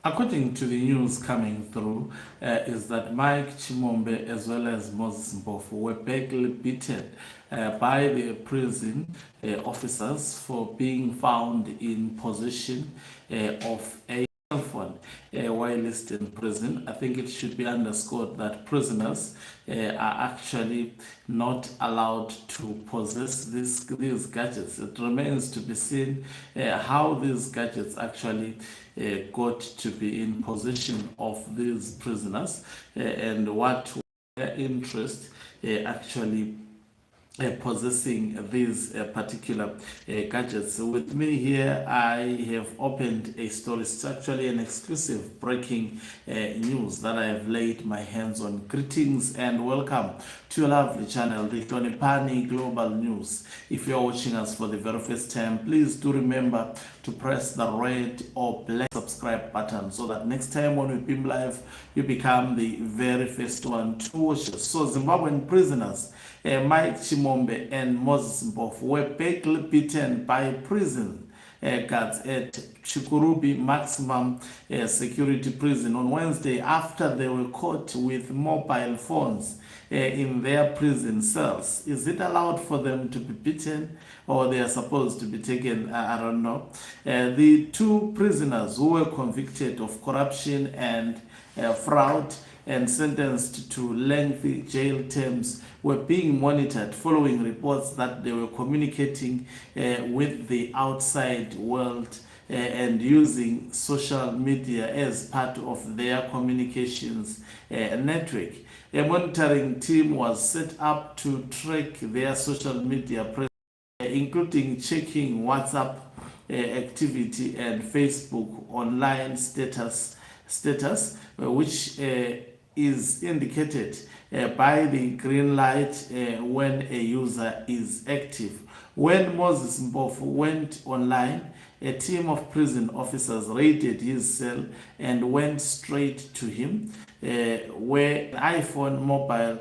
According to the news coming through, is that Mike Chimombe as well as Moses Mpofu were badly beaten by the prison officers for being found in possession of a cell phone while listed in prison. I think it should be underscored that prisoners are actually not allowed to possess these gadgets. It remains to be seen how these gadgets actually got to be in possession of these prisoners and what their interest actually possessing these particular gadgets. With me here, I have opened a story. It's actually an exclusive breaking news that I have laid my hands on. Greetings and welcome to your lovely channel, the Tonipani Global News. If you're watching us for the very first time, please do remember to press the red or black subscribe button so that next time when we beam live, you become the very first one to watch us. So Zimbabwean prisoners Mike Chimombe and Moses Mpofu were badly beaten by prison guards at Chikurubi Maximum Security Prison on Wednesday after they were caught with mobile phones in their prison cells. Is it allowed for them to be beaten or they are supposed to be taken? I don't know. The two prisoners who were convicted of corruption and fraud and sentenced to lengthy jail terms were being monitored following reports that they were communicating with the outside world and using social media as part of their communications network. A monitoring team was set up to track their social media presence, including checking WhatsApp activity and Facebook online status, which is indicated by the green light when a user is active. When Moses Mpofu went online, a team of prison officers raided his cell and went straight to him, where an iPhone mobile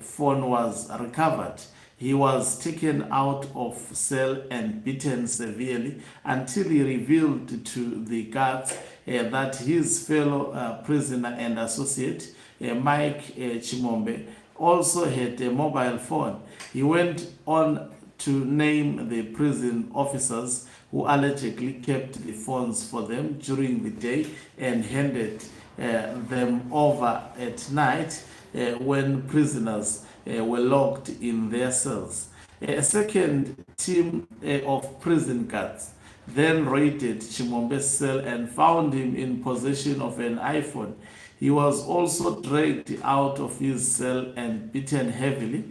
phone was recovered. He was taken out of cell and beaten severely until he revealed to the guards that his fellow prisoner and associate, Mike Chimombe, also had a mobile phone. He went on to name the prison officers who allegedly kept the phones for them during the day and handed them over at night when prisoners were locked in their cells. A second team of prison guards then raided Chimombe's cell and found him in possession of an iPhone. He was also dragged out of his cell and beaten heavily.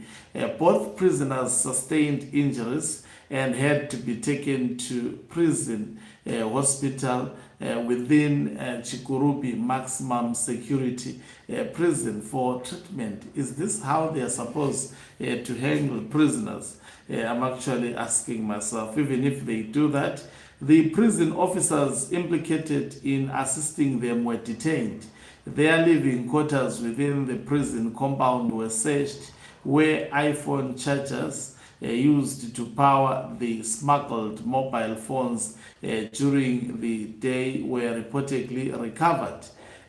Both prisoners sustained injuries and had to be taken to prison hospital within Chikurubi Maximum Security Prison for treatment. Is this how they are supposed to handle prisoners? I'm actually asking myself. Even if they do that, the prison officers implicated in assisting them were detained. Their living quarters within the prison compound were searched, where iPhone chargers used to power the smuggled mobile phones during the day were reportedly recovered.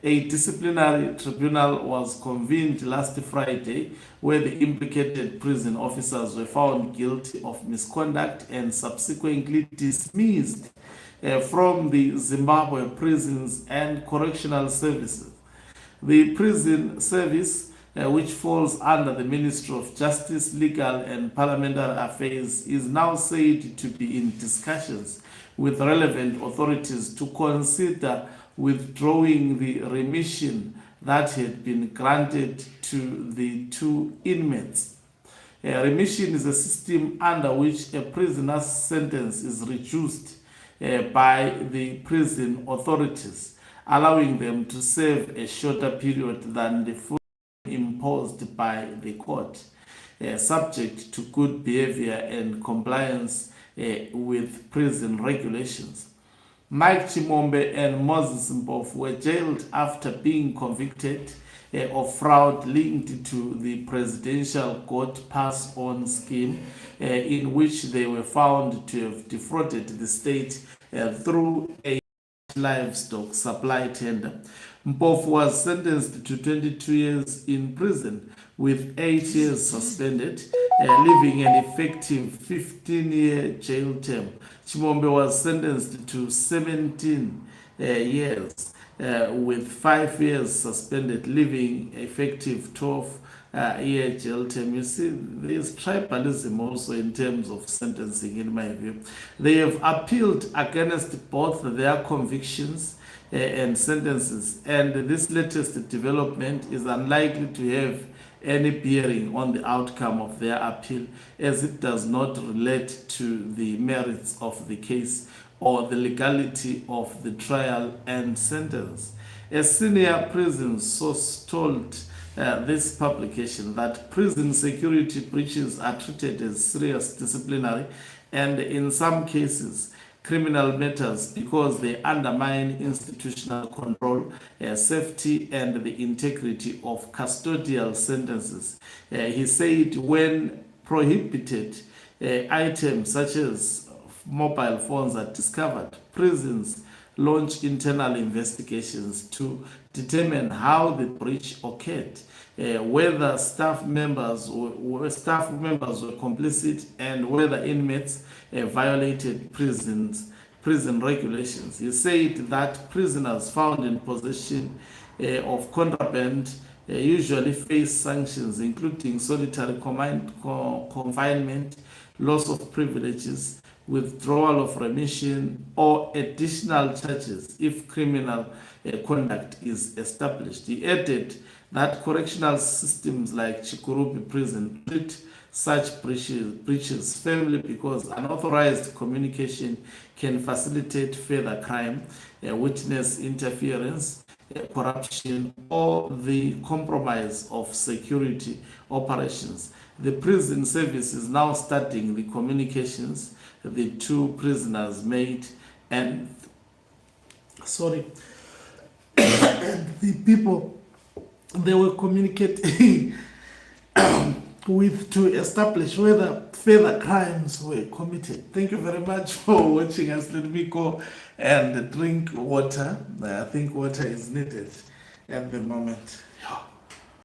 A disciplinary tribunal was convened last Friday, where the implicated prison officers were found guilty of misconduct and subsequently dismissed from the Zimbabwe Prisons and Correctional Services. The prison service, which falls under the Ministry of Justice, Legal and Parliamentary Affairs, is now said to be in discussions with relevant authorities to consider withdrawing the remission that had been granted to the two inmates. Remission is a system under which a prisoner's sentence is reduced by the prison authorities, allowing them to serve a shorter period than the full imposed by the court, subject to good behavior and compliance with prison regulations. Mike Chimombe and Moses Mpofu were jailed after being convicted of fraud linked to the presidential goat pass-on scheme, in which they were found to have defrauded the state through a livestock supply tender. Mpofu was sentenced to 22 years in prison with 8 years suspended, leaving an effective 15-year jail term. Chimombe was sentenced to 17 years with 5 years suspended, leaving effective 12-year jail term. You see, there's tribalism also in terms of sentencing, in my view. They have appealed against both their convictions and sentences, and this latest development is unlikely to have any bearing on the outcome of their appeal, as it does not relate to the merits of the case or the legality of the trial and sentence. A senior prison source told this publication that prison security breaches are treated as serious disciplinary and, in some cases, criminal matters because they undermine institutional control, safety, and the integrity of custodial sentences. He said when prohibited items such as mobile phones are discovered, prisons launch internal investigations to determine how the breach occurred, whether staff members were complicit, and whether inmates violated prison regulations. He said that prisoners found in possession of contraband usually face sanctions, including solitary confinement, loss of privileges, withdrawal of remission, or additional charges if criminal conduct is established. He added that correctional systems like Chikurubi prison treat such breaches firmly because unauthorized communication can facilitate further crime, witness interference, corruption, or the compromise of security operations. The prison service is now studying the communications the two prisoners made and the people they were communicating with to establish whether further crimes were committed. Thank you very much for watching us. Let me go and drink water. I think water is needed at the moment. Yeah.